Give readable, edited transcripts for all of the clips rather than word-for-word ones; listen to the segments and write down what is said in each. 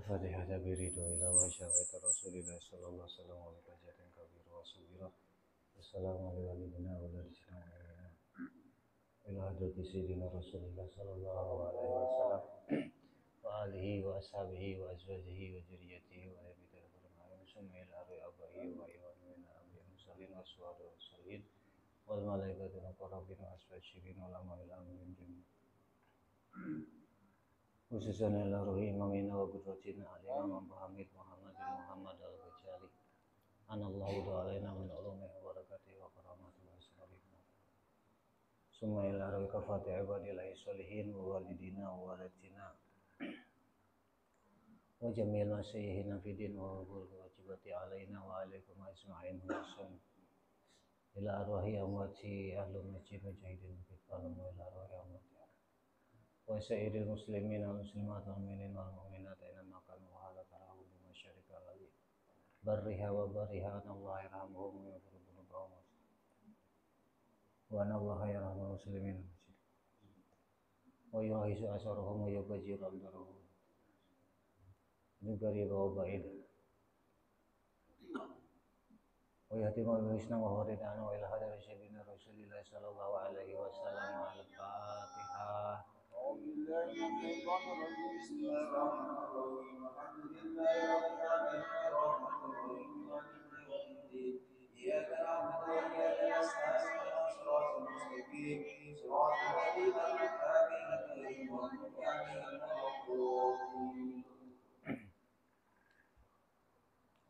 Al-Fatihah tabiridu ila wa syawaitu Rasulillah sallallahu alaihi wasallam wa bajatin kabir wa subira. Assalamualaikum warahmatullahi wabarakatuh. Ila hadrati sayyidina Rasulillah sallallahu alaihi wasallam wa alihi wa ashabihi wa azwajihi wa dzurriyyatihi wa ahlihi wa summa ila arwah abaihi wa ikhwanihi wa muslimin wa suhada wa salihin wal malaikatu muqarrabin wa asfasyirin wa ulama al-amin. Khususan ila ruhi imamina wa budratina al-imam Abu Hamid Muhammad bin Muhammad al-Ghazali anallahu ta'alaina min ulumihi wa barakatihi wa karamatihi wa asrarihi summa ila ruhi kafati ibadillahi sholihin wa walidina wa walidatina wa jami'il masyayihina fidin wa hubul wajibati alaina wa alaikum ajma'in husun ila arwahi amwati ahlul masjid mujahidin bifalum wa ila arwahi amwati wa sayyidil muslimin wal muslimat wal mu'minin wal mu'minat aina makan wa ala tarahu bi masyariqa ali barriha wa barriha Allah yarhamuhum wa yaghfir lahum wa anallahu yarhamul muslimin wa yuhisu asarahum wa yubajir al-daruhum min qarib wa ba'id wa yatimul husna wa huridana wa ila hadari sayyidina Rasulillah sallallahu alaihi wasallam al-Fatihah. أعوذ بالله من الشيطان الرجيم بسم الله الرحمن الرحيم الحمد لله رب العالمين الرحمن الرحيم مالك يوم الدين إياك نعبد وإياك نستعين اهدنا الصراط المستقيم صراط الذين أنعمت عليهم غير المغضوب عليهم ولا الضالين.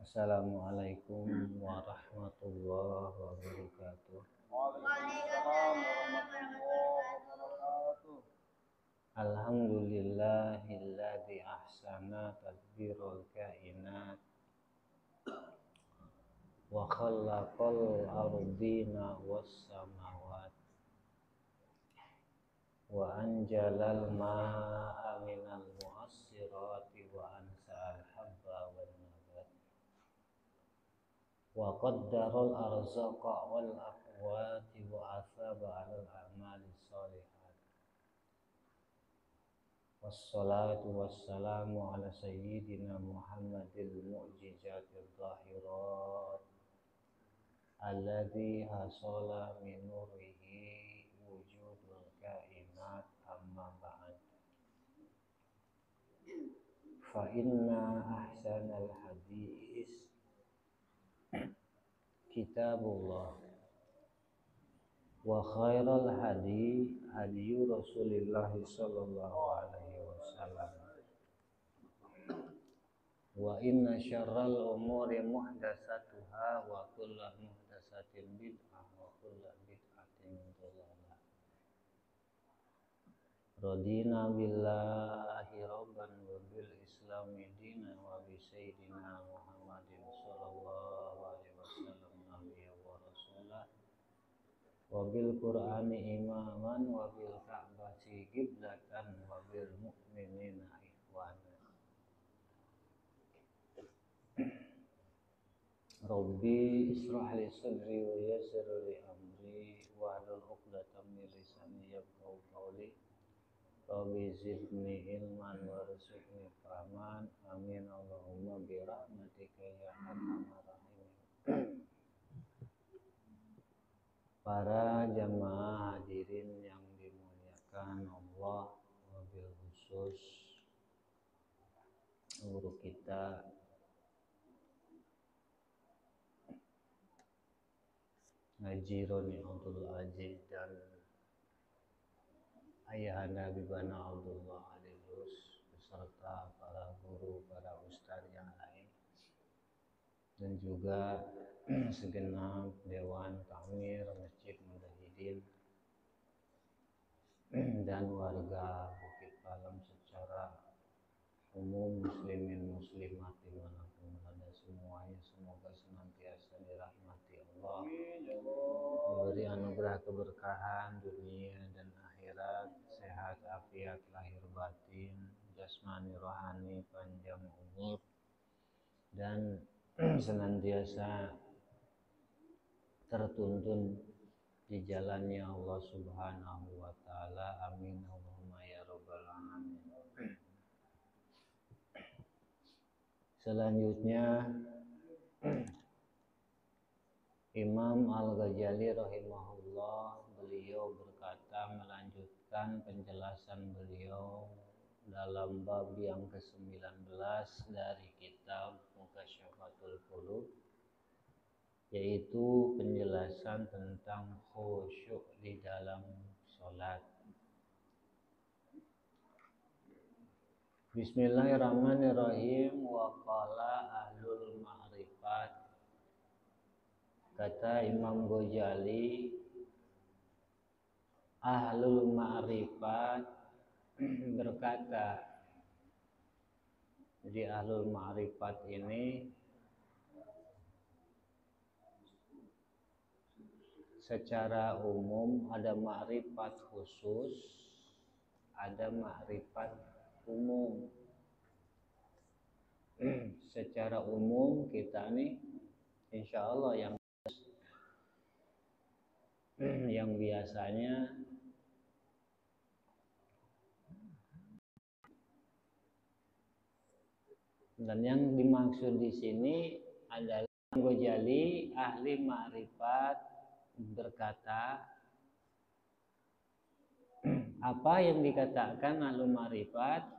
Assalamualaikum warahmatullahi wabarakatuh. Waalaikumsalam warahmatullahi wabarakatuh. Alhamdulillahilladzi ahsana tadbirul kainat wa khalaqal ardina was samawat wa anjalal ma'a minal mu'assirati wa ansa'al habba wan nabat wa qaddaral arzaqa wal aqwati wa athaba 'alal a'mali shalihah. Wassalatu wassalamu ala sayyidina Muhammadil mu'jizatil zahirat alladzi hasala min nurihi wujudul kainat amma ba'd fa inna ahsanal hadis kitabullah wa khairal hadi hadi Rasulillah sallallahu alaihi wasallam wa inna syarral umuri muhdatsatuha wa kullu muhdatsatin bid'ah wa kullu bid'atin dhalalah Radina billahi rabban wa bil islami dinan wa bi sayyidina Muhammadin sallallahu alaihi wasallam nabiyyan wa rasulah wa bil qur'ani imaman wa bil ka'bati qiblatan wa bil mu'minina ikhwana. Rabbi israh li sadri wa yassir li amri wa hlul 'uqdatam min lisani yafqahu qawli. Rabbi zidni ilman warzuqni fahman. Amin Allahumma bi rahmatika ya arhamar rahimin. Para jamaah hadirin yang dimuliakan Allah, wabil khusus guru kita Ngaji Roni Abdul Aziz dan Ayahanda Bibana Abdullah Alilus beserta para guru, para ustadz yang lain, dan juga segenap Dewan Takmir Masjid Mujahidin dan warga Bukit Palem secara umum, muslimin muslimat dimanapun berada semuanya, semoga senantiasa dirahmati Allah, diberi anugerah keberkahan dunia dan akhirat, sehat afiat lahir batin, jasmani rohani, panjang umur, dan senantiasa tertuntun di jalannya Allah Subhanahu wa taala. Amin Allahumma ya rabbal alamin. Selanjutnya Imam Al-Ghazali rahimahullah, beliau berkata melanjutkan penjelasan beliau dalam bab yang ke-19 dari kitab Mukasyfatul Qulub, yaitu penjelasan tentang khusyuk di dalam sholat. Bismillahirrahmanirrahim. Wa qala ahlul ma'rifat, kata Imam Ghazali, ahlul ma'rifat berkata. Jadi ahlul ma'rifat ini secara umum ada ma'rifat khusus, ada ma'rifat umum. Secara umum kita nih insya Allah yang biasanya dan yang dimaksud di sini adalah Ghazali ahli ma'rifat berkata, apa yang dikatakan ahli ma'rifat?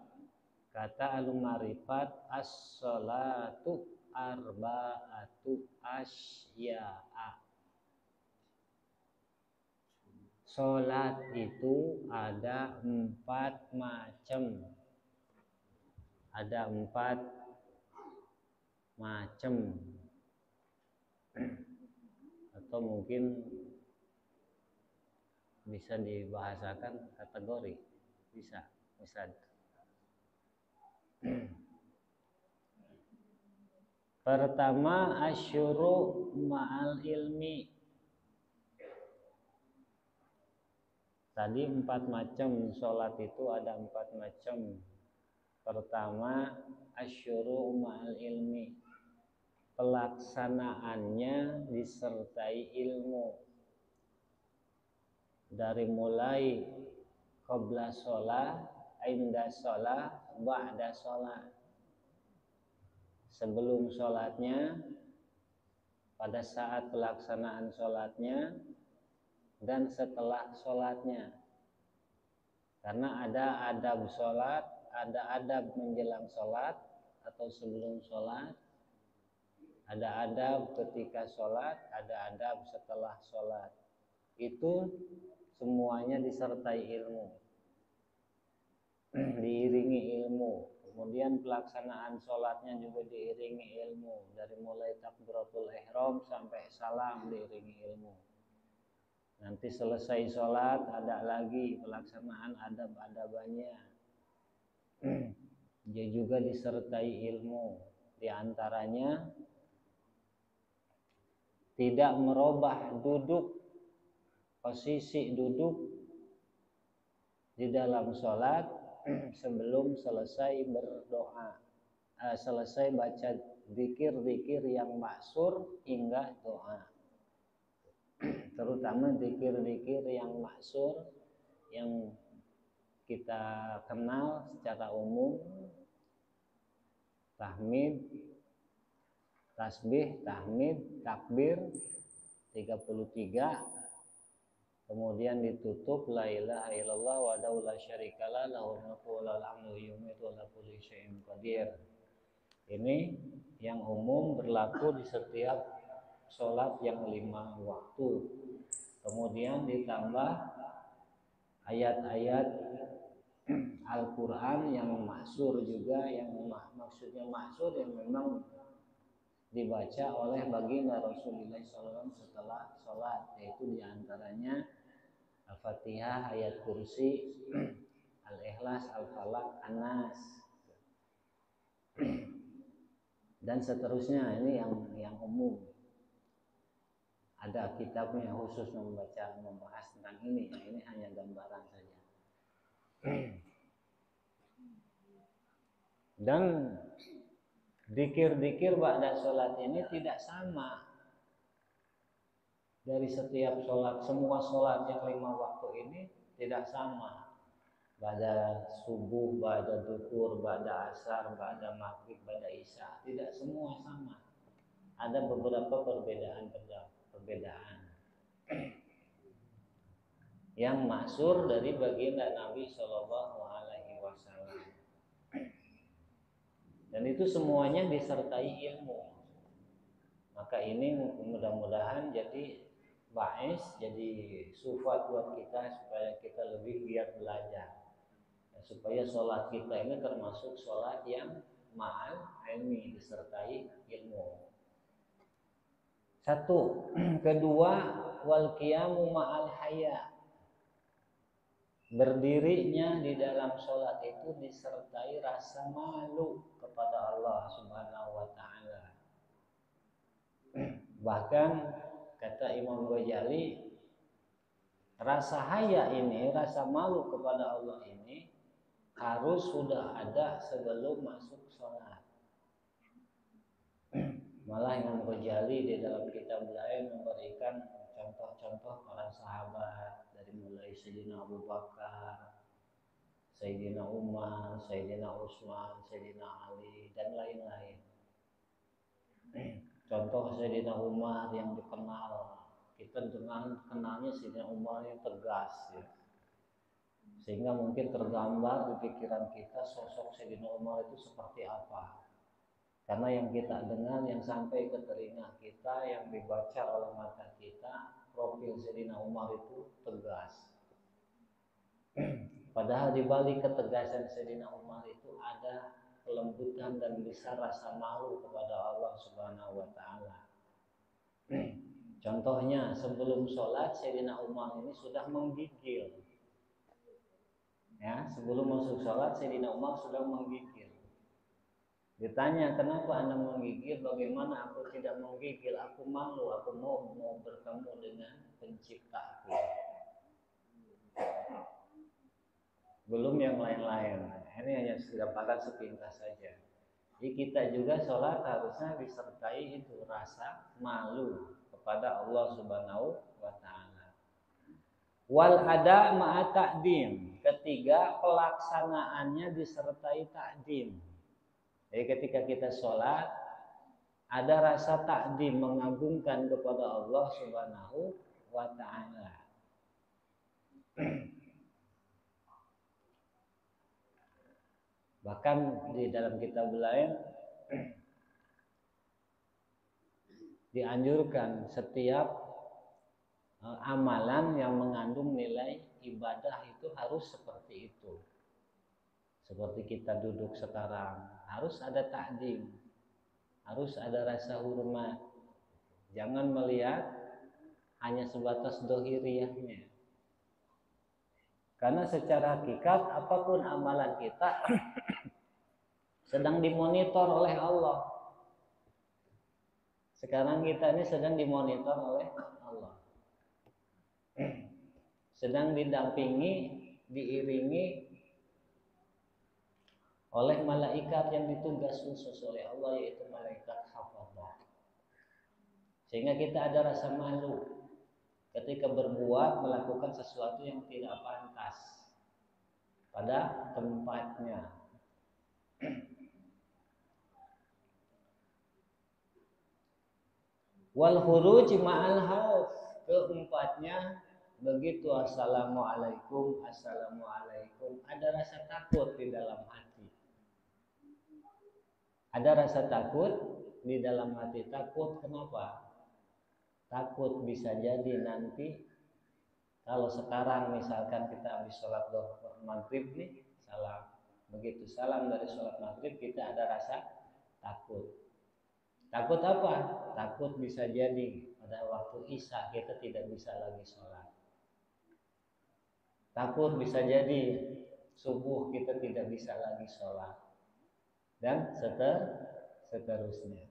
Kata ahli ma'rifat, as-sholatu arba'atu asya'a. Sholat itu ada 4 macam. Ada 4 macam. Atau mungkin bisa dibahasakan kategori. Bisa. Pertama, asyuru ma'al ilmi. Tadi 4 macam sholat itu ada 4 macam. Pertama, asyuru ma'al ilmi. Pelaksanaannya disertai ilmu. Dari mulai qabla sholat, inda sholat, ba'da sholat. Sebelum sholatnya, pada saat pelaksanaan sholatnya, dan setelah sholatnya. Karena ada adab sholat, ada adab menjelang sholat atau sebelum sholat, ada adab ketika sholat, ada adab setelah sholat. Itu semuanya disertai ilmu, diiringi ilmu. Kemudian pelaksanaan sholatnya juga diiringi ilmu. Dari mulai takbiratul ihram sampai salam diiringi ilmu. Nanti selesai sholat ada lagi pelaksanaan adab-adabannya. Dia juga disertai ilmu. Di antaranya tidak merubah duduk, posisi duduk di dalam sholat sebelum selesai berdoa, selesai baca zikir-zikir yang maksur hingga doa. Terutama zikir-zikir yang maksur yang kita kenal secara umum, tahmid, tasbih, tahmid, takbir 33, kemudian ditutup la ilaha illallah wahdahu la syarikalah lahul mulku wa lahul hamdu yumiitu wa ala kulli syai'in qadir. Ini yang umum berlaku di setiap sholat yang 5 waktu. Kemudian ditambah ayat-ayat Al-Quran yang maksur juga, yang maksudnya maksur yang memang dibaca oleh baginda Rasulullah SAW setelah sholat, yaitu diantaranya Al-Fatihah, ayat kursi, Al-Ikhlas, Al-Falaq, An-Nas, dan seterusnya. Ini yang umum. Ada kitabnya khusus membahas tentang ini. Nah, ini hanya gambaran saja. Dan zikir-zikir ba'da sholat ini tidak sama dari setiap sholat. Semua sholat yang 5 waktu ini tidak sama. Ba'da subuh, ba'da duhur, ba'da asar, ba'da maghrib, ba'da isya, tidak semua sama. Ada beberapa perbedaan yang maksur dari baginda Nabi Shallallahu Alaihi Wasallam. Dan itu semuanya disertai ilmu. Maka ini mudah-mudahan jadi ba'is, jadi sufat buat kita supaya kita lebih giat belajar. Supaya sholat kita ini termasuk sholat yang ma'al ilmi, disertai ilmu. Satu. Kedua, wal qiyamu ma'al haya. Berdirinya di dalam sholat itu disertai rasa malu kepada Allah Subhanahu wa ta'ala. Bahkan kata Imam Ghazali, rasa haya ini, rasa malu kepada Allah ini harus sudah ada sebelum masuk sholat. Malah Imam Ghazali di dalam kitab lain memberikan contoh-contoh para sahabat, dari mulai Sayyidina Abu Bakar, Sayyidina Umar, Sayyidina Utsman, Sayyidina Ali, dan lain-lain. Contoh Sayyidina Umar yang dikenal, kita dengan kenalnya Sayyidina Umar yang tegas, ya. Sehingga mungkin tergambar di pikiran kita sosok Sayyidina Umar itu seperti apa. Karena yang kita dengar, yang sampai ke telinga kita, yang dibaca oleh mata kita, profil Sayyidina Umar itu tegas. Padahal di balik ketegasan Sayyidina Umar itu ada kelembutan dan bisa rasa malu kepada Allah Subhanahu wa ta'ala. Contohnya, sebelum sholat Sayyidina Umar ini sudah menggigil. Ya, sebelum masuk sholat Sayyidina Umar sudah menggigil. Ditanya, kenapa Anda menggigil? Bagaimana aku tidak menggigil? Aku malu, aku mau bertemu dengan penciptaku. Belum yang lain-lain. Ini hanya gambaran sepintas saja. Jadi kita juga sholat harusnya disertai itu rasa malu kepada Allah Subhanahu wa ta'ala. Wal ada ma'a ta'dim. Ketiga, pelaksanaannya disertai ta'dim. Jadi ketika kita sholat, ada rasa ta'dim, mengagungkan kepada Allah Subhanahu wa ta'ala. Bahkan di dalam kitab lain dianjurkan setiap amalan yang mengandung nilai ibadah itu harus seperti itu. Seperti kita duduk sekarang, harus ada ta'zim, harus ada rasa hormat. Jangan melihat hanya sebatas dohiriyahnya. Karena secara hakikat apapun amalan kita sedang dimonitor oleh Allah. Sekarang kita ini sedang dimonitor oleh Allah. Sedang didampingi, diiringi oleh malaikat yang ditugas khusus oleh Allah, yaitu malaikat hafadzah. Sehingga kita ada rasa malu ketika berbuat, melakukan sesuatu yang tidak pantas pada tempatnya. Wal khuruj ma'al khauf, keempatnya begitu assalamualaikum, assalamualaikum, ada rasa takut di dalam hati. Ada rasa takut di dalam hati. Takut kenapa? Takut bisa jadi nanti kalau sekarang misalkan kita habis sholat maghrib nih, salam. Begitu salam dari sholat maghrib kita ada rasa takut. Takut apa? Takut bisa jadi pada waktu isya kita tidak bisa lagi sholat. Takut bisa jadi subuh kita tidak bisa lagi sholat. Dan seterusnya.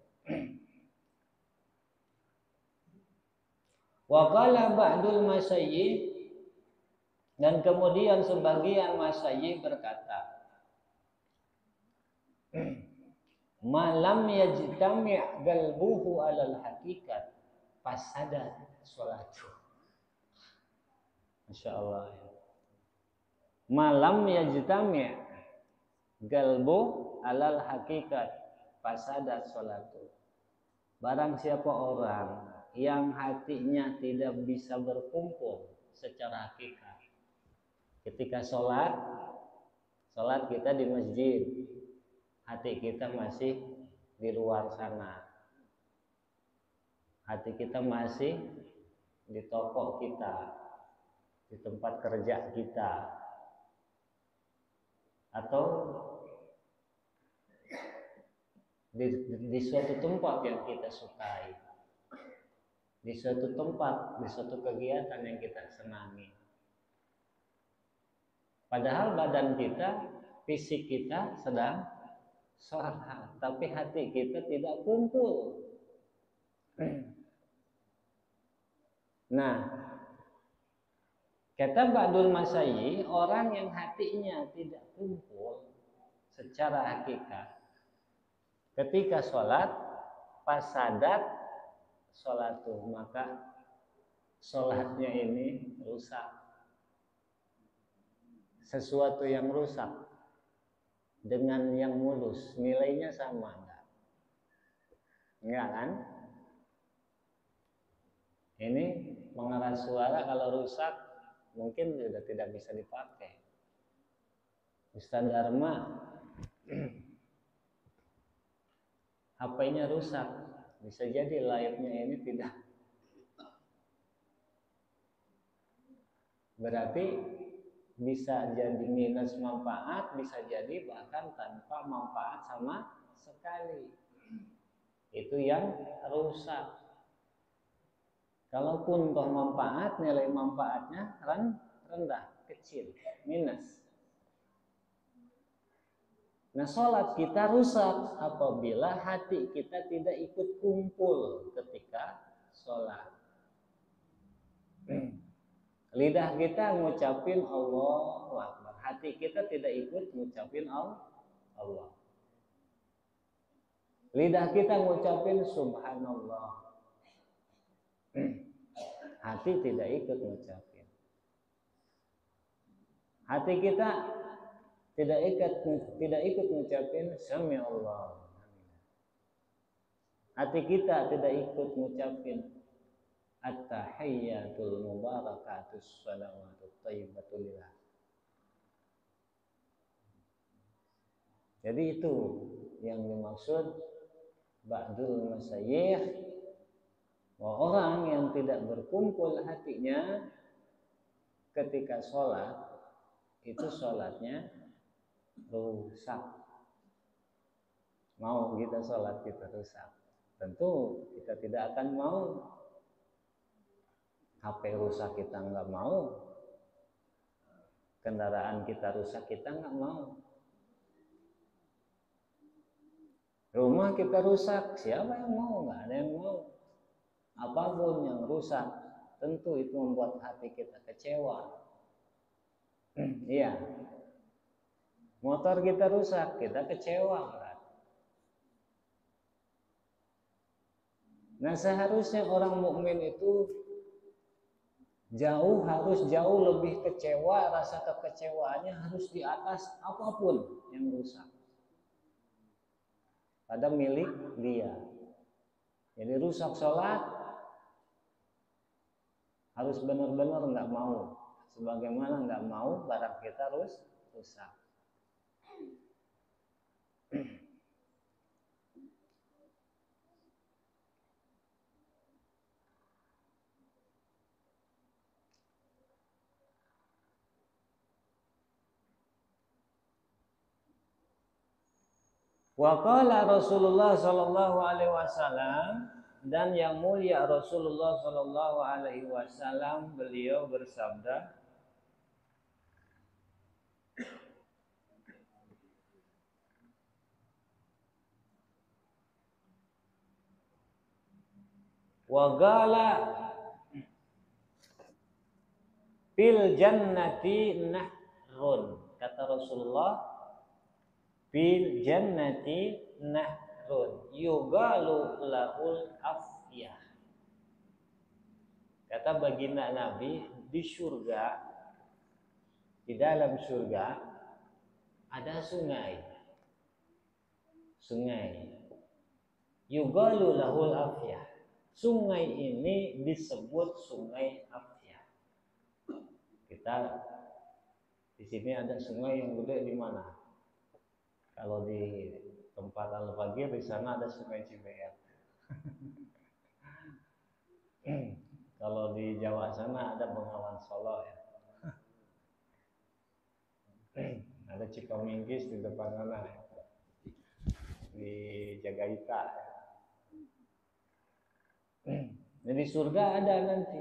Wa qala ba'dul masyayikh, dan kemudian sebagian masyayikh berkata, malam yajtami' qalbuhu 'alal haqiqat fasadat sholatu. Masyaallah. Malam yajtami' qalbu 'alal haqiqat fasadat sholatu. Barang siapa orang yang hatinya tidak bisa berkumpul secara hakikat. Ketika sholat kita di masjid, hati kita masih di luar sana. Hati kita masih di toko kita, di tempat kerja kita, atau di suatu tempat yang kita sukai, di suatu tempat, di suatu kegiatan yang kita senangi. Padahal badan kita, fisik kita sedang sholat, tapi hati kita tidak kumpul. Nah, kata ba'dul masyayikh, orang yang hatinya tidak kumpul secara hakikat ketika sholat, fasadat sholatu, maka sholatnya ini rusak. Sesuatu yang rusak dengan yang mulus nilainya sama enggak? Enggak kan? Ini pengeras suara kalau rusak mungkin sudah tidak bisa dipakai. Ustaz Dharma HP-nya rusak, bisa jadi live-nya ini tidak. Berarti bisa jadi minus manfaat, bisa jadi bahkan tanpa manfaat sama sekali. Itu yang rusak. Kalaupun toh manfaat, nilai manfaatnya rendah, kecil, minus. Nah, sholat kita rusak apabila hati kita tidak ikut kumpul ketika sholat. Lidah kita ngucapin Allahu Akbar, hati kita tidak ikut ngucapin Allah. Lidah kita ngucapin Subhanallah, hati tidak ikut ngucapin. Hati kita tidak ikut ngucapin Sami Allah. Hati kita tidak ikut ngucapin At-tahiyyatul mubarakatus salawatut thayyibatulillah. Jadi itu yang dimaksud ba'dul masyayikh, bahwa orang yang tidak berkumpul hatinya ketika sholat, itu sholatnya rusak. Mau kita sholat kita rusak, tentu kita tidak akan mau. HP rusak kita nggak mau, kendaraan kita rusak kita nggak mau, rumah kita rusak siapa yang mau? Nggak ada yang mau. Apapun yang rusak tentu itu membuat hati kita kecewa. Iya, motor kita rusak kita kecewa, berarti. Nah, seharusnya orang mukmin itu harus jauh lebih kecewa, rasa kekecewaannya harus di atas apapun yang rusak pada milik dia. Jadi rusak sholat harus benar-benar nggak mau, sebagaimana nggak mau barang kita rusak. Wa qala Rasulullah sallallahu alaihi wasallam, dan yang mulia Rasulullah sallallahu alaihi wasallam beliau bersabda, wa qala fil jannati nahrun, kata Rasulullah, fil jannati nahrun yugalu lahul afyah. Kata baginda Nabi, di surga, di dalam surga ada sungai. Yugalu lahul afyah. Sungai ini disebut sungai afyah. Kita di sini ada sungai yang gede di mana? Kalau di tempat Al-Fagir di sana ada sungai Cibeet. Kalau di Jawa sana ada Bengawan Solo ya. Ada Cikaminggis di depan sana ya. Di Jagaita. Jadi surga ada nanti.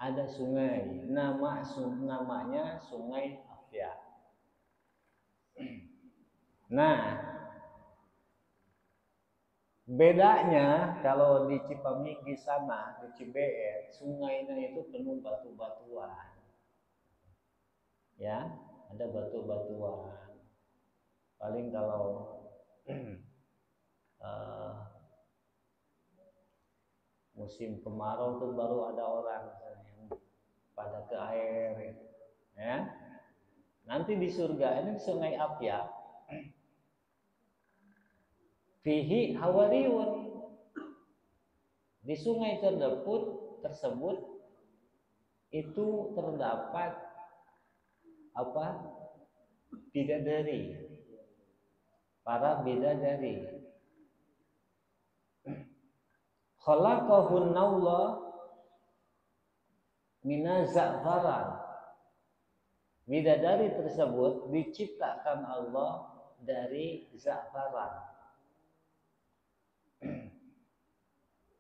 Ada sungai. Namanya Sungai Afyah. Nah, bedanya kalau di Cipaminggis sana, di Cibeet, sungainya itu penuh batu-batuan. Ya, ada batu-batuan. Paling kalau musim kemarau tuh baru ada orang yang pada ke air, ya. Nanti di surga ini Sungai Afyah, fihi hawariun, di sungai tersebut itu terdapat apa? Bidadari, para bidadari. Khalaqahunallah mina za'faran. Bidadari tersebut diciptakan Allah dari za'faran.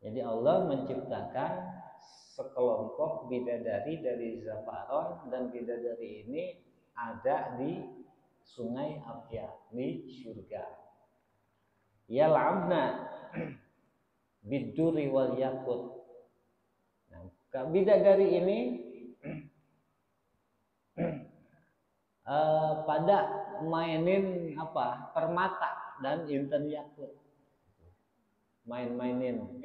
Jadi Allah menciptakan sekelompok bidadari dari za'faran, dan bidadari ini ada di Sungai Afyah, di surga. Yal'abna biduri wal yakut. Nah, bidadari ini pada mainin apa? Permata dan inten yakut. Main-mainin.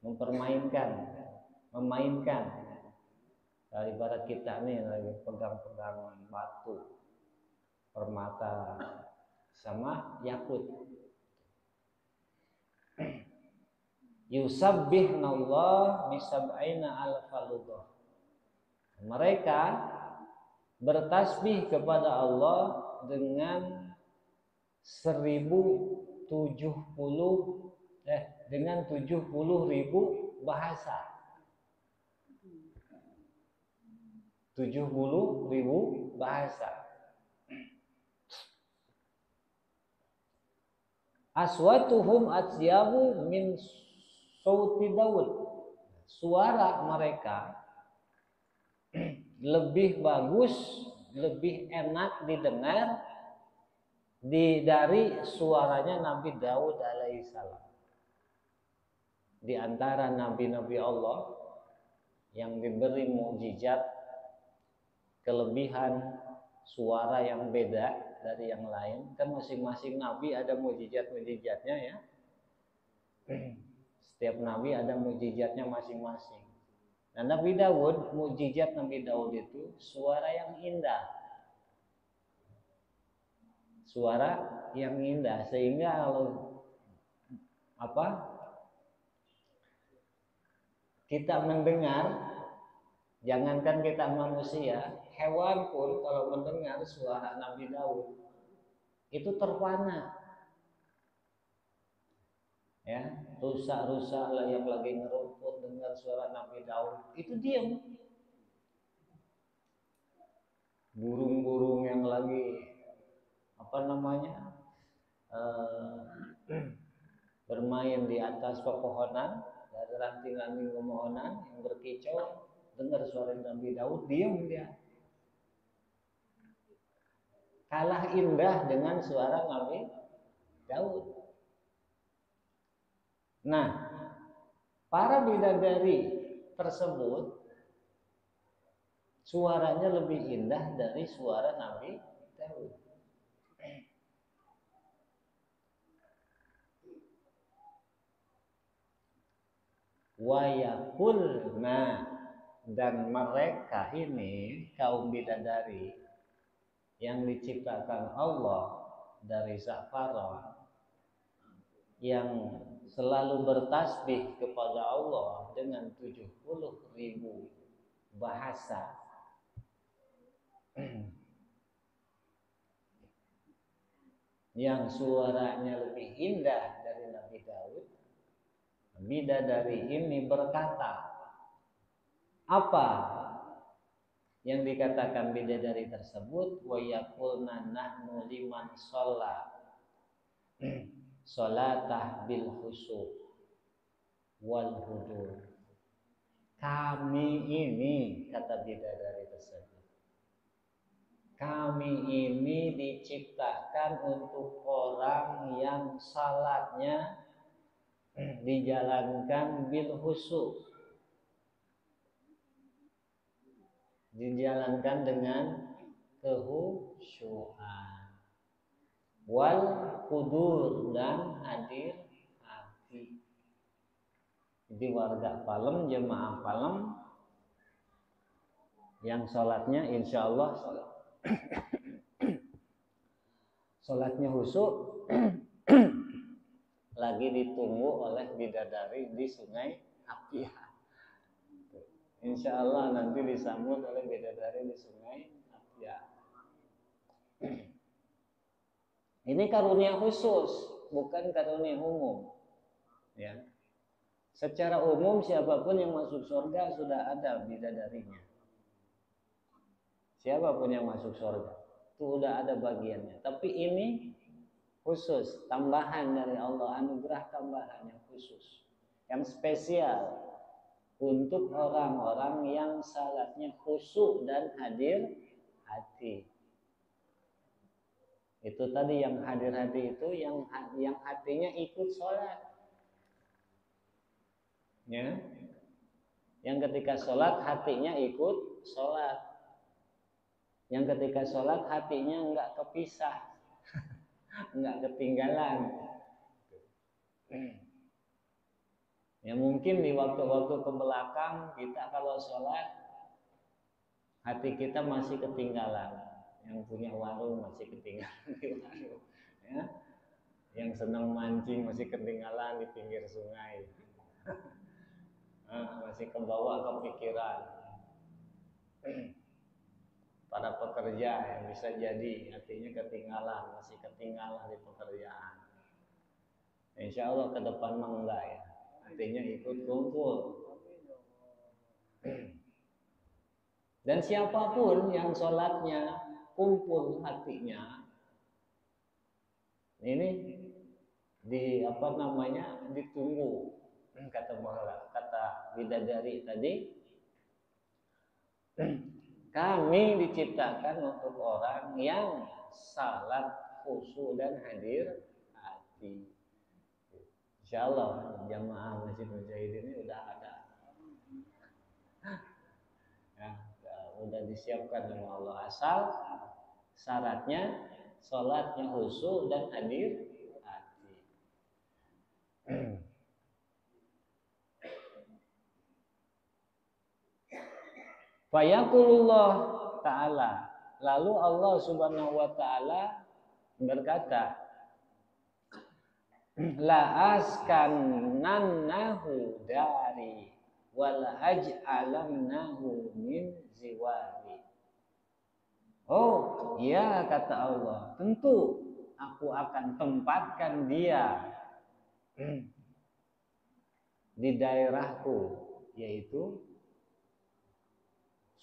Memainkan. Daripada kita nih lagi pegang-pegang batu, permata sama yakut. Yusabbihunallah bisab'ina alfalughah. Mereka bertasbih kepada Allah dengan 70.000 bahasa. 70.000 bahasa. Aswatuhum atyabu min sauti Daud. Suara mereka lebih bagus, lebih enak didengar dari suaranya Nabi Daud alaihissalam. Di antara nabi-nabi Allah yang diberi mukjizat, kelebihan suara yang beda dari yang lain, kan masing-masing nabi ada mukjizat-mukjizatnya ya. Setiap nabi ada mukjizatnya masing-masing. Nah, Nabi Daud, mukjizat Nabi Daud itu suara yang indah. Suara yang indah sehingga kalau kita mendengar, jangankan kita manusia, hewan pun kalau mendengar suara Nabi Daud itu terpana. Ya, rusa-rusa yang lagi ngerumput dengar suara Nabi Daud itu diam. Burung-burung yang lagi bermain di atas pepohonan, dari ranting-ranting pepohonan yang berkicau, dengar suara Nabi Daud, diam dia. Kalah indah dengan suara Nabi Daud. Nah, para bidadari tersebut suaranya lebih indah dari suara Nabi Daud. Wayakulna, dan mereka ini kaum bidadari yang diciptakan Allah dari za'faron, yang selalu bertasbih kepada Allah dengan 70.000 bahasa. Yang suaranya lebih indah dari Nabi Daud, bidadari ini berkata, apa yang dikatakan bidadari tersebut? Wa yaqulna nahnu liman shalla sholatah bil khusyuk wal hudur. Kami ini, kata bidadari tersebut, kami ini diciptakan untuk orang yang salatnya dijalankan bil khusyuk, dijalankan dengan kehusyuan, wal hudur, dan hadir hati. Jadi warga Palem, jemaah Palem yang sholatnya insya Allah sholatnya khusyuk lagi ditunggu oleh bidadari di Sungai Apia. Insya Allah nanti disambut oleh bidadari di Sungai Apia. Ini karunia khusus, bukan karunia umum. Ya. Secara umum siapapun yang masuk surga sudah ada bidadarinya. Siapapun yang masuk surga itu sudah ada bagiannya. Tapi ini khusus, tambahan dari Allah, anugerah tambahan yang khusus, yang spesial untuk orang-orang yang salatnya khusyuk dan hadir hati. Itu tadi yang hadir hati itu yang hatinya ikut sholat. Ya. Yang ketika sholat hatinya ikut sholat. Yang ketika sholat hatinya enggak kepisah, enggak ketinggalan. Ya mungkin di waktu-waktu kebelakang kita kalau sholat hati kita masih ketinggalan. Yang punya warung masih ketinggalan di warung, ya. Yang senang mancing masih ketinggalan di pinggir sungai. Masih kebawa kepikiran. Para pekerja yang bisa jadi hatinya ketinggalan, masih ketinggalan di pekerjaan. Insya Allah ke depan mah enggak ya, hatinya ikut kumpul. Dan siapapun yang sholatnya kumpul hatinya, ini ditunggu kata bidadari tadi, kami diciptakan untuk orang yang salat khusyuk dan hadir hati. Insyaallah jamaah Masjid Mujahidin ini udah ada, ya, udah disiapkan oleh Allah, asal syaratnya sholatnya khusyuk dan hadir hati. Fayaqulullah ta'ala, lalu Allah subhanahu wa ta'ala berkata, la askanannahu dari wal aj'alannahu min ziwari. Oh ya, kata Allah, tentu aku akan tempatkan dia di daerahku, yaitu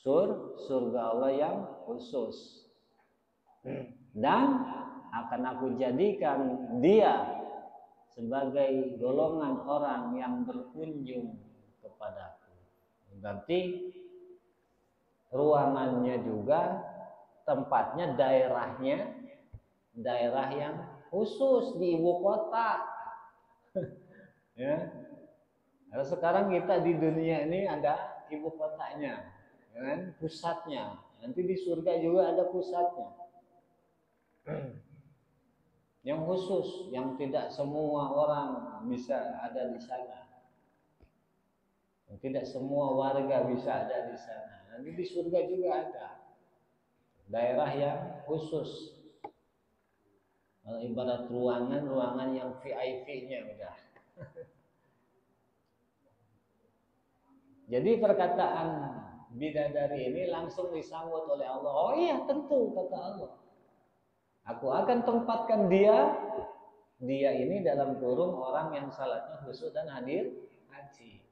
surga Allah yang khusus, dan akan aku jadikan dia sebagai golongan orang yang berkunjung kepadaku. Berarti ruangannya juga, tempatnya, daerah yang khusus di ibu kota. Ya. Karena sekarang kita di dunia ini ada ibu kotanya, kan, pusatnya. Nanti di surga juga ada pusatnya, yang khusus, yang tidak semua orang bisa ada di sana, yang tidak semua warga bisa ada di sana. Nanti di surga juga ada daerah yang khusus, ibarat ruangan yang VIP-nya udah. Jadi perkataan bidadari ini langsung disambut oleh Allah. Oh iya, tentu, kata Allah, aku akan tempatkan dia ini dalam kurung orang yang salatnya khusyuk dan hadir haji,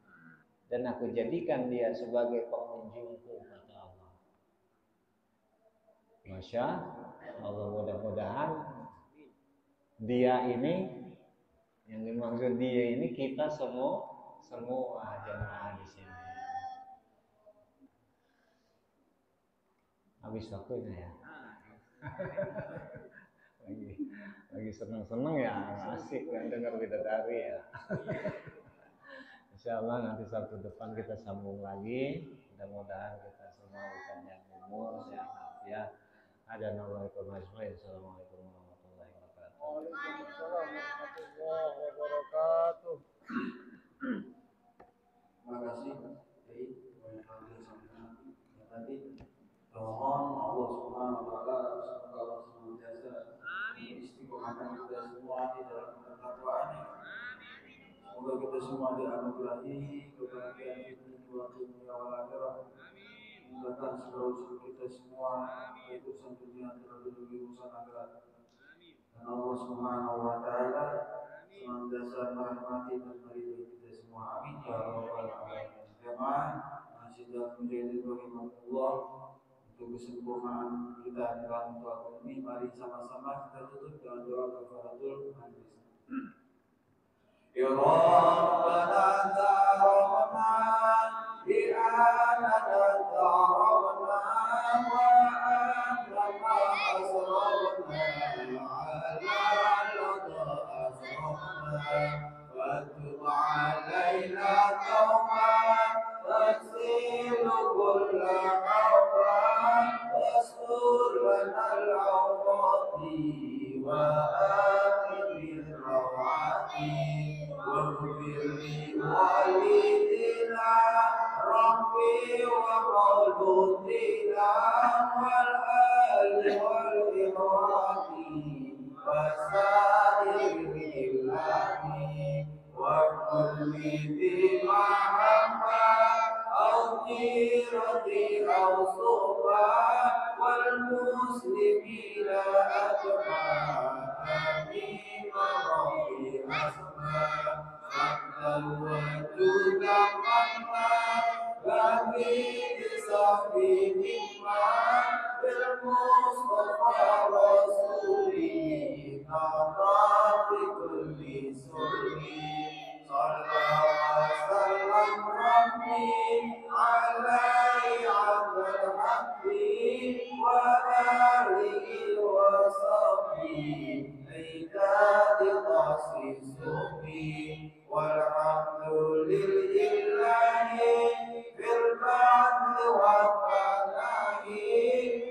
dan aku jadikan dia sebagai pengunjungku, kata Allah. Masya Allah, mudah-mudahan dia ini, yang dimaksud dia ini kita semua jemaah di sini. Habis waktunya ya. lagi seneng-seneng ya, asik kan dengar bidadari ya. Insyaallah nanti Sabtu depan kita sambung lagi. Mudah-mudahan kita semua bukannya umur, sehat walafiat. Assalamualaikum warahmatullahi wabarakatuh. Waalaikumsalam warahmatullahi wabarakatuh. Terima kasih dari tadi. Mohon Allah Subhanahu wa taala semoga Allah senantiasa mengistiqomahkan kita semua di dalam ketakwaan. Semoga kita semua dianugerahi kebahagiaan di dunia wal akhirah. Mudahkan segala usaha kita semua, baik urusan dunia terlebih urusan akhirat. Dan Allah Subhanahu wa taala senantiasa merahmati dan meridhai kita semua. Amin ya rabbal alamin. Jemaah Masjid Mujahidin rahimahullah, untuk kesempurnaan kita dalam doa ini, mari sama-sama kita tutup dengan doa kafaratul majlis. Ya Rabbana ta'arrafna bi'anana ta'arrafna wa annama asrafna ala asrafna wa tub alaina tawban tasilu kulla awban wastur lana al-awrati wa amin bil-rawati واغفر لوالدينا ربي ومولودينا والآل والإخوان وسائر البلاد وكل ذي محبة أو جيرة أو صحبة والمسلمين أجمعين آمين ربي أسمع الوجود منا لكن صاحبي مما بالمصطفى رسولي نرى بكل سري صلى وآله وصحبه عداد خصيصه والحمد لله في البعث والثناء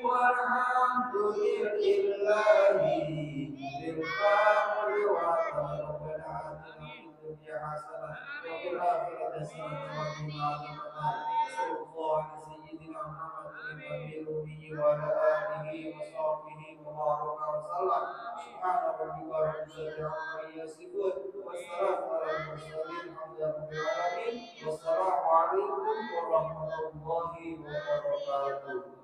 والحمد لله في البعث والثناء ربنا آتنا في الدنيا حسنة وفي الآخرة حسنة وقنا عذاب النار صلى الله على سيدنا محمد النبي الأمي وعلى آله وصحبه وبارك وسلم سبحان ربك رب العزة عما يصفون والسلام على المرسلين الحمد لله رب العالمين والسلام عليكم ورحمة الله وبركاته.